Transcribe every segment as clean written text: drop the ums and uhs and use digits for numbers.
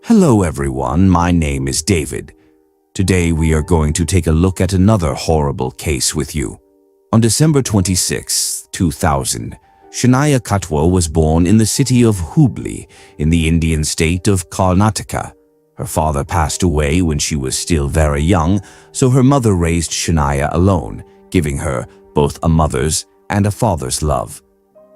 Hello everyone, my name is David. Today we are going to take a look at another horrible case with you. On December 26, 2000, Shania Katwa was born in the city of Hubli in the Indian state of Karnataka. Her father passed away when she was still very young, so her mother raised Shania alone, giving her both a mother's and a father's love.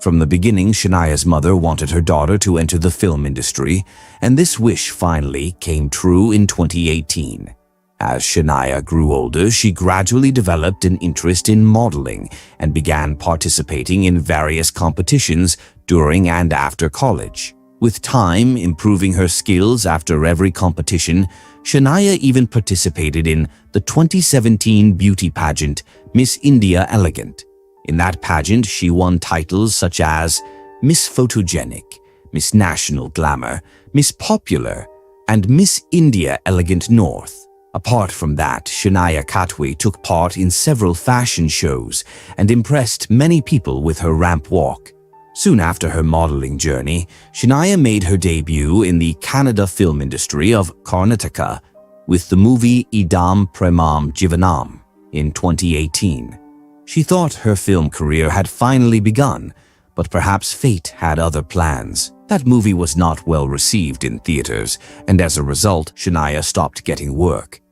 From the beginning, Shania's mother wanted her daughter to enter the film industry, and this wish finally came true in 2018. As Shania grew older, she gradually developed an interest in modeling and began participating in various competitions during and after college. With time improving her skills after every competition, Shania even participated in the 2017 beauty pageant Miss India Elegant. In that pageant, she won titles such as Miss Photogenic, Miss National Glamour, Miss Popular, and Miss India Elegant North. Apart from that, Shania Katwa took part in several fashion shows and impressed many people with her ramp walk. Soon after her modeling journey, Shania made her debut in the Kannada film industry of Karnataka with the movie Idam Premam Jivanam in 2018. She thought her film career had finally begun, but perhaps fate had other plans. That movie was not well received in theaters, and as a result, Shania stopped getting work.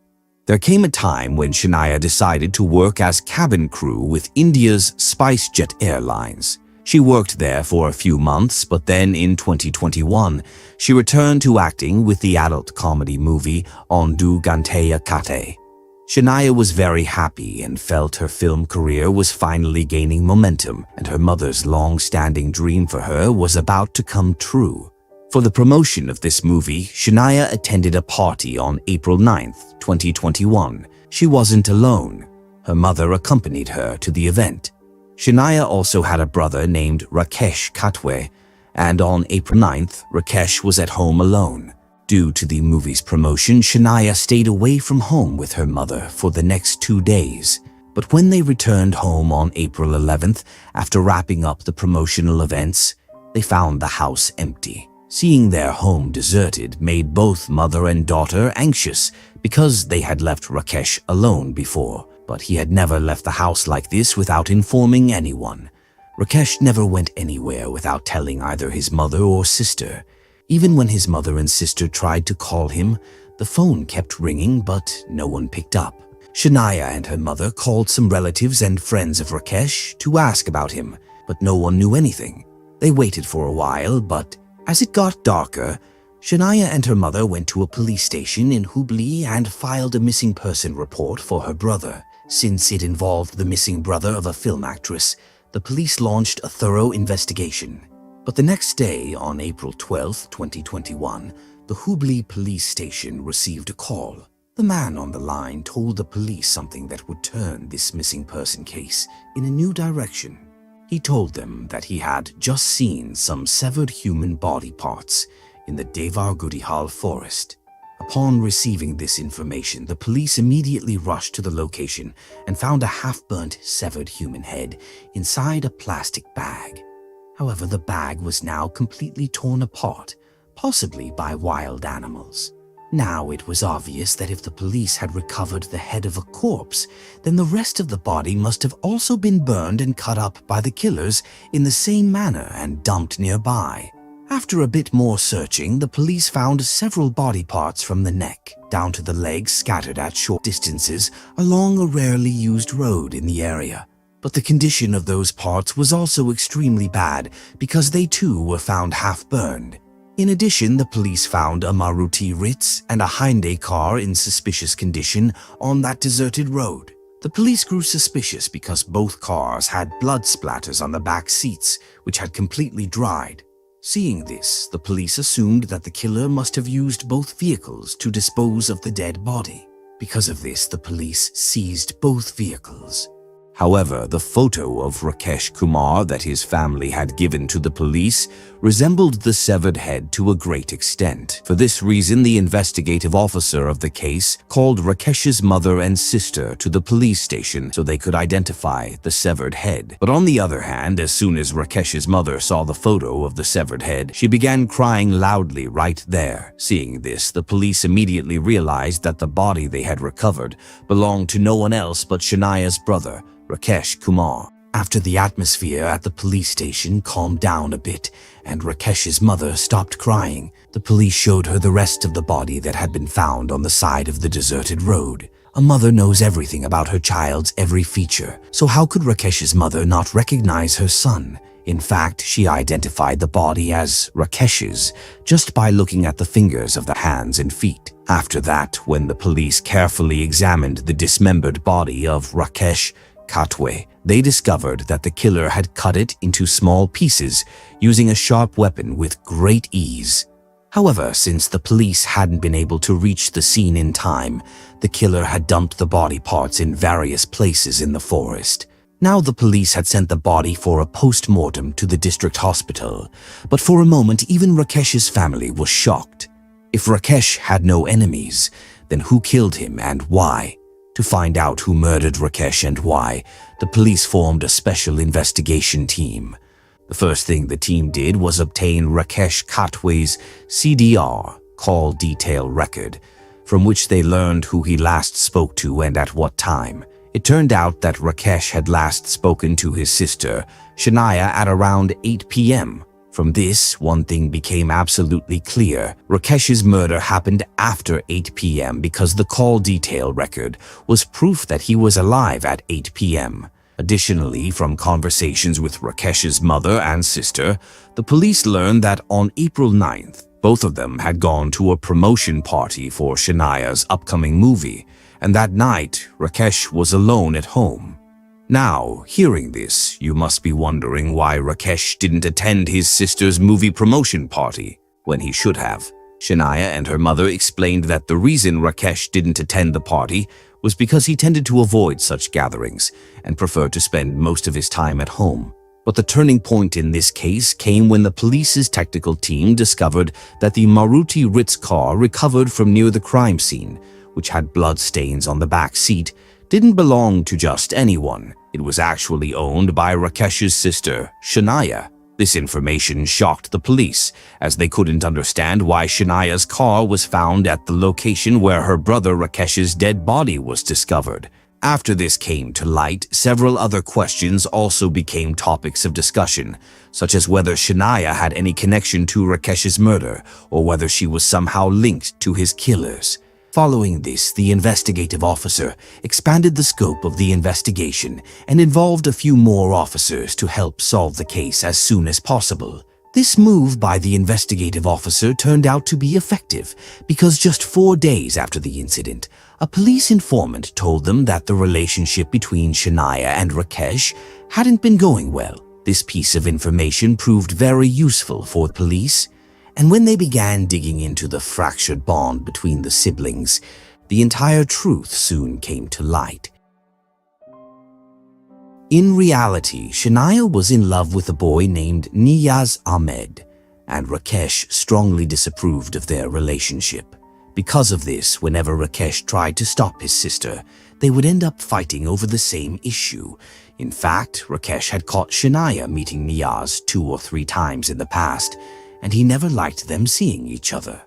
There came a time when Shania decided to work as cabin crew with India's SpiceJet Airlines. She worked there for a few months, but then in 2021, she returned to acting with the adult comedy movie Ondu Ganteya Kate. Shania was very happy and felt her film career was finally gaining momentum, and her mother's long-standing dream for her was about to come true. For the promotion of this movie, Shania attended a party on April 9, 2021. She wasn't alone. Her mother accompanied her to the event. Shania also had a brother named Rakesh Katwa, and on April 9th, Rakesh was at home alone. Due to the movie's promotion, Shania stayed away from home with her mother for the next 2 days. But when they returned home on April 11th, after wrapping up the promotional events, they found the house empty. Seeing their home deserted made both mother and daughter anxious because they had left Rakesh alone before, but he had never left the house like this without informing anyone. Rakesh never went anywhere without telling either his mother or sister. Even when his mother and sister tried to call him, the phone kept ringing, but no one picked up. Shania and her mother called some relatives and friends of Rakesh to ask about him, but no one knew anything. They waited for a while, but as it got darker, Shania and her mother went to a police station in Hubli and filed a missing person report for her brother. Since it involved the missing brother of a film actress, the police launched a thorough investigation. But the next day, on April 12, 2021, the Hubli police station received a call. The man on the line told the police something that would turn this missing person case in a new direction. He told them that he had just seen some severed human body parts in the Devar Gudihal forest. Upon receiving this information, the police immediately rushed to the location and found a half-burnt, severed human head inside a plastic bag. However, the bag was now completely torn apart, possibly by wild animals. Now it was obvious that if the police had recovered the head of a corpse, then the rest of the body must have also been burned and cut up by the killers in the same manner and dumped nearby. After a bit more searching, the police found several body parts from the neck down to the legs scattered at short distances along a rarely used road in the area. But the condition of those parts was also extremely bad because they too were found half-burned. In addition, the police found a Maruti Ritz and a Hyundai car in suspicious condition on that deserted road. The police grew suspicious because both cars had blood splatters on the back seats, which had completely dried. Seeing this, the police assumed that the killer must have used both vehicles to dispose of the dead body. Because of this, the police seized both vehicles. However, the photo of Rakesh Kumar that his family had given to the police resembled the severed head to a great extent. For this reason, the investigative officer of the case called Rakesh's mother and sister to the police station so they could identify the severed head. But on the other hand, as soon as Rakesh's mother saw the photo of the severed head, she began crying loudly right there. Seeing this, the police immediately realized that the body they had recovered belonged to no one else but Shania's brother, Rakesh Kumar. After the atmosphere at the police station calmed down a bit and Rakesh's mother stopped crying, the police showed her the rest of the body that had been found on the side of the deserted road. A mother knows everything about her child's every feature, so how could Rakesh's mother not recognize her son? In fact, she identified the body as Rakesh's just by looking at the fingers of the hands and feet. After that, when the police carefully examined the dismembered body of Rakesh Katwe, they discovered that the killer had cut it into small pieces using a sharp weapon with great ease. However, since the police hadn't been able to reach the scene in time, the killer had dumped the body parts in various places in the forest. Now the police had sent the body for a post-mortem to the district hospital, but for a moment even Rakesh's family was shocked. If Rakesh had no enemies, then who killed him and why? To find out who murdered Rakesh and why, the police formed a special investigation team. The first thing the team did was obtain Rakesh Katwe's CDR, call detail record, from which they learned who he last spoke to and at what time. It turned out that Rakesh had last spoken to his sister, Shania, at around 8 p.m. From this, one thing became absolutely clear. Rakesh's murder happened after 8 p.m. because the call detail record was proof that he was alive at 8 p.m. Additionally, from conversations with Rakesh's mother and sister, the police learned that on April 9th, both of them had gone to a promotion party for Shania's upcoming movie, and that night, Rakesh was alone at home. Now, hearing this, you must be wondering why Rakesh didn't attend his sister's movie promotion party when he should have. Shania and her mother explained that the reason Rakesh didn't attend the party was because he tended to avoid such gatherings and preferred to spend most of his time at home. But the turning point in this case came when the police's technical team discovered that the Maruti Ritz car recovered from near the crime scene, which had blood stains on the back seat, didn't belong to just anyone. It was actually owned by Rakesh's sister, Shania. This information shocked the police, as they couldn't understand why Shania's car was found at the location where her brother Rakesh's dead body was discovered. After this came to light, several other questions also became topics of discussion, such as whether Shania had any connection to Rakesh's murder or whether she was somehow linked to his killers. Following this, the investigative officer expanded the scope of the investigation and involved a few more officers to help solve the case as soon as possible. This move by the investigative officer turned out to be effective because just 4 days after the incident, a police informant told them that the relationship between Shania and Rakesh hadn't been going well. This piece of information proved very useful for the police, and when they began digging into the fractured bond between the siblings, the entire truth soon came to light. In reality, Shania was in love with a boy named Niyaz Ahmed, and Rakesh strongly disapproved of their relationship. Because of this, whenever Rakesh tried to stop his sister, they would end up fighting over the same issue. In fact, Rakesh had caught Shania meeting Niyaz 2 or 3 times in the past, and he never liked them seeing each other.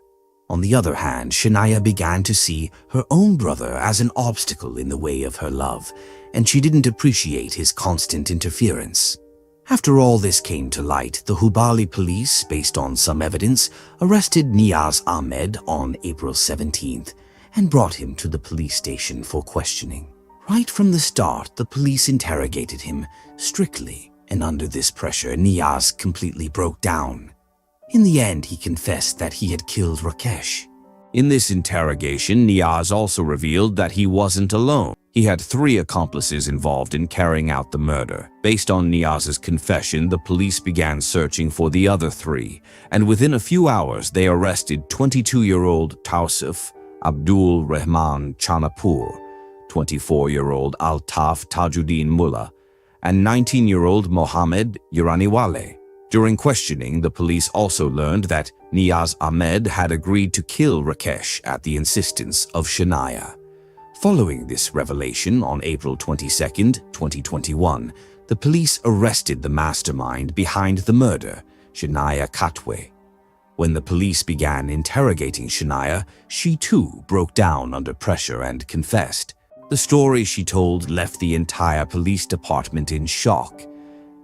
On the other hand, Shania began to see her own brother as an obstacle in the way of her love, and she didn't appreciate his constant interference. After all this came to light, the Hubali police, based on some evidence, arrested Niyaz Ahmed on April 17th and brought him to the police station for questioning. Right from the start, the police interrogated him strictly, and under this pressure, Niyaz completely broke down. In the end, he confessed that he had killed Rakesh. In this interrogation, Niyaz also revealed that he wasn't alone. He had 3 accomplices involved in carrying out the murder. Based on Niyaz's confession, the police began searching for the other 3, and within a few hours they arrested 22-year-old Tausif Abdul Rahman Chanapur, 24-year-old Altaf Tajuddin Mullah, and 19-year-old Mohammed Uraniwale. During questioning, the police also learned that Niyaz Ahmed had agreed to kill Rakesh at the insistence of Shania. Following this revelation on April 22, 2021, the police arrested the mastermind behind the murder, Shania Katwe. When the police began interrogating Shania, she too broke down under pressure and confessed. The story she told left the entire police department in shock,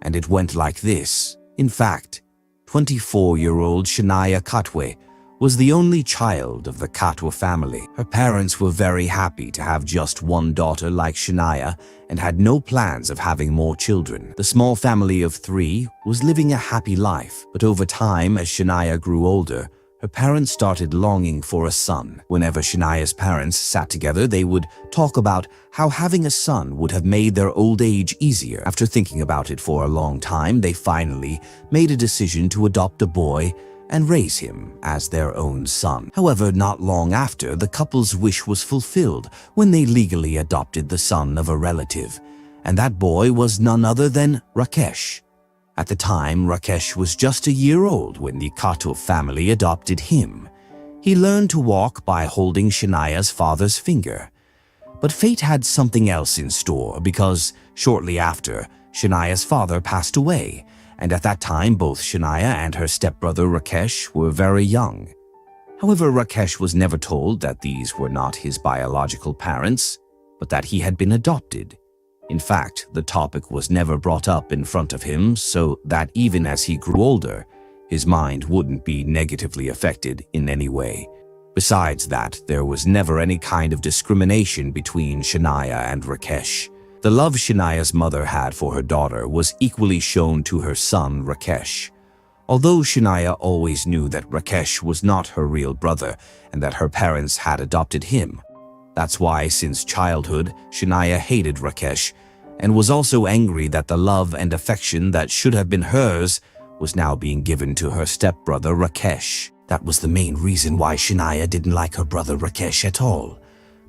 and it went like this. In fact, 24-year-old Shania Katwe was the only child of the Katwa family. Her parents were very happy to have just one daughter like Shania and had no plans of having more children. The small family of 3 was living a happy life, but over time, as Shania grew older, her parents started longing for a son. Whenever Shania's parents sat together, they would talk about how having a son would have made their old age easier. After thinking about it for a long time, they finally made a decision to adopt a boy and raise him as their own son. However, not long after, the couple's wish was fulfilled when they legally adopted the son of a relative, and that boy was none other than Rakesh. At the time, Rakesh was just a year old when the Katwa family adopted him. He learned to walk by holding Shania's father's finger. But fate had something else in store because shortly after, Shania's father passed away, and at that time both Shania and her stepbrother Rakesh were very young. However, Rakesh was never told that these were not his biological parents, but that he had been adopted. In fact, the topic was never brought up in front of him so that even as he grew older, his mind wouldn't be negatively affected in any way. Besides that, there was never any kind of discrimination between Shania and Rakesh. The love Shania's mother had for her daughter was equally shown to her son Rakesh. Although Shania always knew that Rakesh was not her real brother and that her parents had adopted him. That's why, since childhood, Shania hated Rakesh and was also angry that the love and affection that should have been hers was now being given to her stepbrother Rakesh. That was the main reason why Shania didn't like her brother Rakesh at all.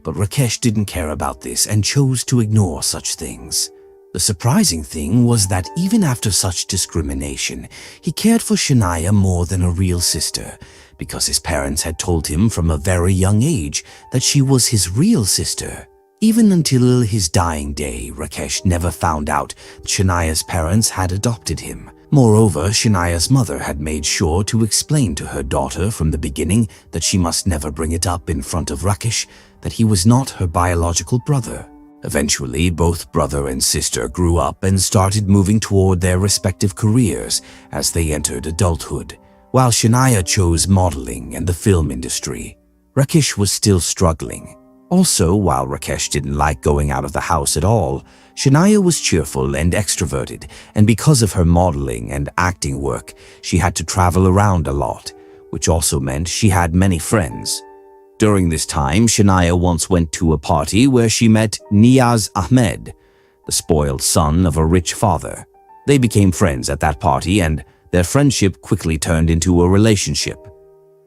But Rakesh didn't care about this and chose to ignore such things. The surprising thing was that even after such discrimination, he cared for Shania more than a real sister, because his parents had told him from a very young age that she was his real sister. Even until his dying day, Rakesh never found out that Shania's parents had adopted him. Moreover, Shania's mother had made sure to explain to her daughter from the beginning that she must never bring it up in front of Rakesh that he was not her biological brother. Eventually, both brother and sister grew up and started moving toward their respective careers as they entered adulthood. While Shania chose modeling and the film industry, Rakesh was still struggling. Also, while Rakesh didn't like going out of the house at all, Shania was cheerful and extroverted, and because of her modeling and acting work, she had to travel around a lot, which also meant she had many friends. During this time, Shania once went to a party where she met Niyaz Ahmed, the spoiled son of a rich father. They became friends at that party, and their friendship quickly turned into a relationship.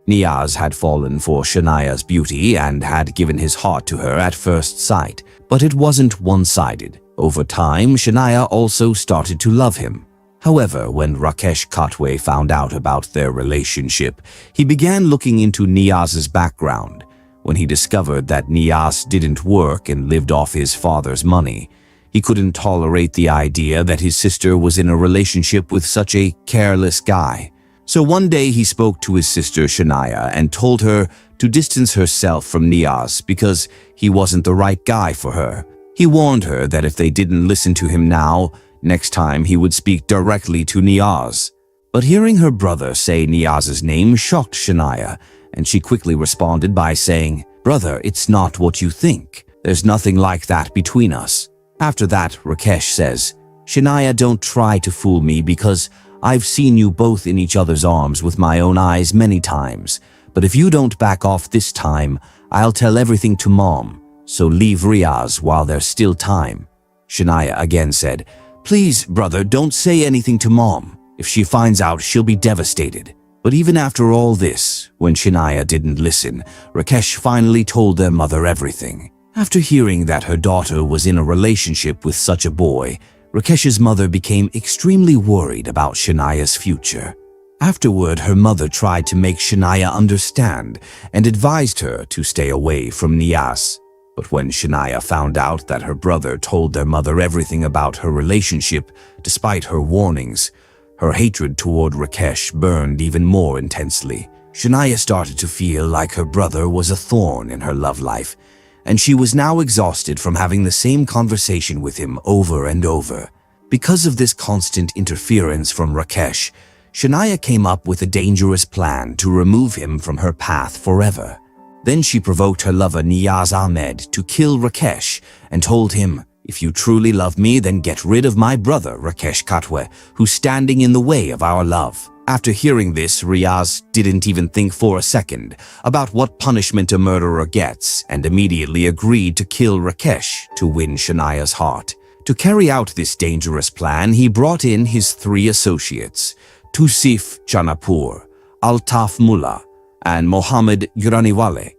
Niyaz had fallen for Shania's beauty and had given his heart to her at first sight, but it wasn't one-sided. Over time, Shania also started to love him. However, when Rakesh Katwe found out about their relationship, he began looking into Niyaz's background. When he discovered that Niyaz didn't work and lived off his father's money, he couldn't tolerate the idea that his sister was in a relationship with such a careless guy. So one day he spoke to his sister Shania and told her to distance herself from Niyaz because he wasn't the right guy for her. He warned her that if they didn't listen to him now, next time he would speak directly to Niyaz. But hearing her brother say Niyaz's name shocked Shania, and she quickly responded by saying, "Brother, it's not what you think. There's nothing like that between us." After that, Rakesh says, "Shania, don't try to fool me because I've seen you both in each other's arms with my own eyes many times. But if you don't back off this time, I'll tell everything to Mom. So leave Riaz while there's still time." Shania again said, "Please, brother, don't say anything to Mom. If she finds out, she'll be devastated." But even after all this, when Shania didn't listen, Rakesh finally told their mother everything. After hearing that her daughter was in a relationship with such a boy, Rakesh's mother became extremely worried about Shania's future. Afterward, her mother tried to make Shania understand and advised her to stay away from Niyaz. But when Shania found out that her brother told their mother everything about her relationship, despite her warnings, her hatred toward Rakesh burned even more intensely. Shania started to feel like her brother was a thorn in her love life, and she was now exhausted from having the same conversation with him over and over. Because of this constant interference from Rakesh, Shania came up with a dangerous plan to remove him from her path forever. Then she provoked her lover Niyaz Ahmed to kill Rakesh and told him, "If you truly love me, then get rid of my brother Rakesh Katwe, who's standing in the way of our love." After hearing this, Riaz didn't even think for a second about what punishment a murderer gets and immediately agreed to kill Rakesh to win Shania's heart. To carry out this dangerous plan, he brought in his 3 associates, Tusif Chanapur, Altaf Mullah, and Mohammed Guraniwale.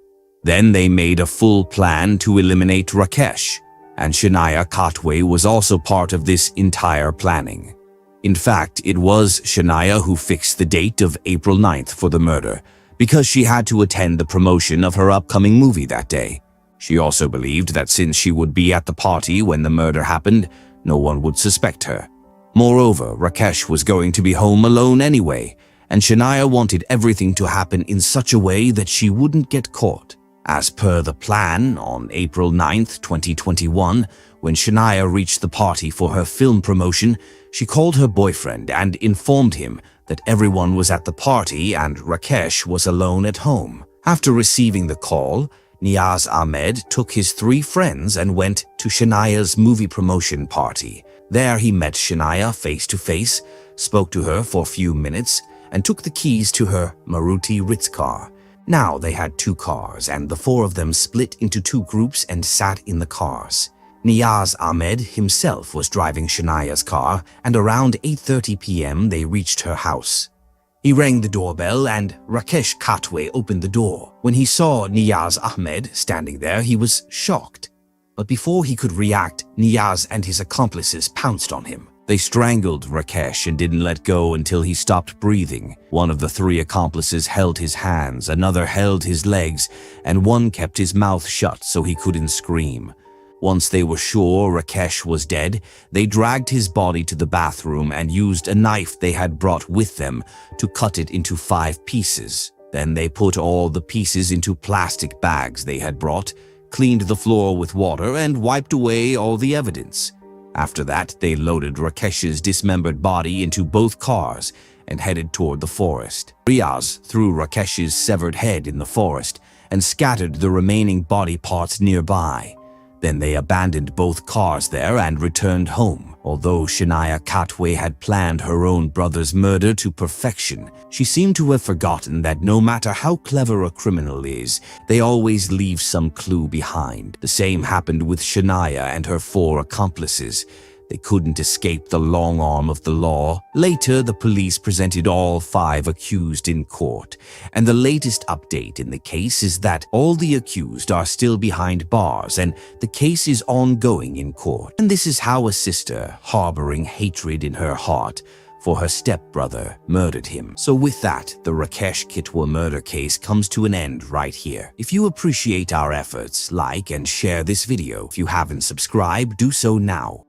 Then they made a full plan to eliminate Rakesh, and Shania Katwe was also part of this entire planning. In fact, it was Shania who fixed the date of April 9th for the murder, because she had to attend the promotion of her upcoming movie that day. She also believed that since she would be at the party when the murder happened, no one would suspect her. Moreover, Rakesh was going to be home alone anyway, and Shania wanted everything to happen in such a way that she wouldn't get caught. As per the plan, on April 9th, 2021, when Shania reached the party for her film promotion, she called her boyfriend and informed him that everyone was at the party and Rakesh was alone at home. After receiving the call, Niyaz Ahmed took his 3 friends and went to Shania's movie promotion party. There he met Shania face to face, spoke to her for a few minutes, and took the keys to her Maruti Ritz car. Now they had 2 cars, and the 4 of them split into 2 groups and sat in the cars. Niyaz Ahmed himself was driving Shania's car, and around 8:30 p.m. they reached her house. He rang the doorbell and Rakesh Katwe opened the door. When he saw Niyaz Ahmed standing there, he was shocked. But before he could react, Niyaz and his accomplices pounced on him. They strangled Rakesh and didn't let go until he stopped breathing. One of the 3 accomplices held his hands, another held his legs, and one kept his mouth shut so he couldn't scream. Once they were sure Rakesh was dead, they dragged his body to the bathroom and used a knife they had brought with them to cut it into 5 pieces. Then they put all the pieces into plastic bags they had brought, cleaned the floor with water, and wiped away all the evidence. After that, they loaded Rakesh's dismembered body into both cars and headed toward the forest. Riaz threw Rakesh's severed head in the forest and scattered the remaining body parts nearby. Then they abandoned both cars there and returned home. Although Shania Katwe had planned her own brother's murder to perfection, she seemed to have forgotten that no matter how clever a criminal is, they always leave some clue behind. The same happened with Shania and her 4 accomplices. They couldn't escape the long arm of the law. Later, the police presented all 5 accused in court, and the latest update in the case is that all the accused are still behind bars and the case is ongoing in court. And this is how a sister, harboring hatred in her heart for her stepbrother, murdered him. So with that, the Rakesh Kitwa murder case comes to an end right here. If you appreciate our efforts, like and share this video. If you haven't subscribed, do so now.